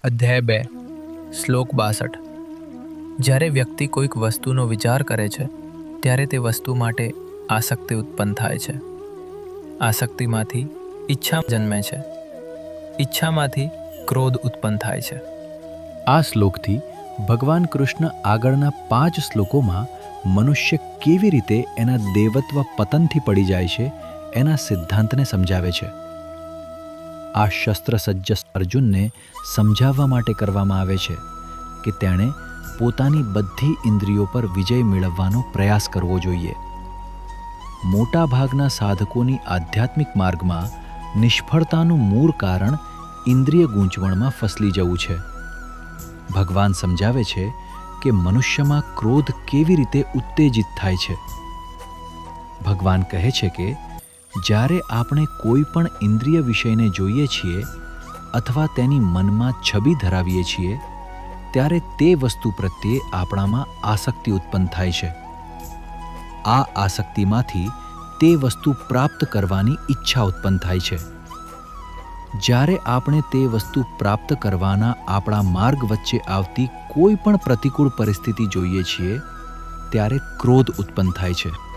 અધ્યાય 2 શ્લોક 62 જ્યારે વ્યક્તિ કોઈક વસ્તુનો વિચાર કરે છે ત્યારે તે વસ્તુ માટે આસક્તિ ઉત્પન્ન થાય છે. આસક્તિમાંથી ઈચ્છા જન્મે છે. ઈચ્છામાંથી ક્રોધ ઉત્પન્ન થાય છે. આ શ્લોકથી ભગવાન કૃષ્ણ આગળના 5 શ્લોકોમાં મનુષ્ય કેવી રીતે એના દેવત્વ પતનથી પડી જાય છે એના સિદ્ધાંતને સમજાવે છે. આ શસ્ત્રસજ્જ અર્જુનને સમજાવવા માટે કરવામાં આવે છે કે તેણે પોતાની બધી ઇન્દ્રિયો પર વિજય મેળવવાનો પ્રયાસ કરવો જોઈએ. મોટા ભાગના સાધકોની આધ્યાત્મિક માર્ગમાં નિષ્ફળતાનું મૂળ કારણ ઇન્દ્રિય ગૂંચવણમાં ફસલી જવું છે. ભગવાન સમજાવે છે કે મનુષ્યમાં ક્રોધ કેવી રીતે ઉત્તેજિત થાય છે. ભગવાન કહે છે કે જ્યારે આપણે કોઈ પણ ઇન્દ્રિય વિષયને જોઈએ છીએ અથવા તેની મનમાં છબી ધરાવીએ છીએ ત્યારે તે વસ્તુ પ્રત્યે આપણામાં આસક્તિ ઉત્પન્ન થાય છે. આ આસક્તિમાંથી તે વસ્તુ પ્રાપ્ત કરવાની ઈચ્છા ઉત્પન્ન થાય છે. જ્યારે આપણે તે વસ્તુ પ્રાપ્ત કરવાના આપણા માર્ગ વચ્ચે આવતી કોઈ પણ પ્રતિકૂળ પરિસ્થિતિ જોઈએ છીએ ત્યારે ક્રોધ ઉત્પન્ન થાય છે.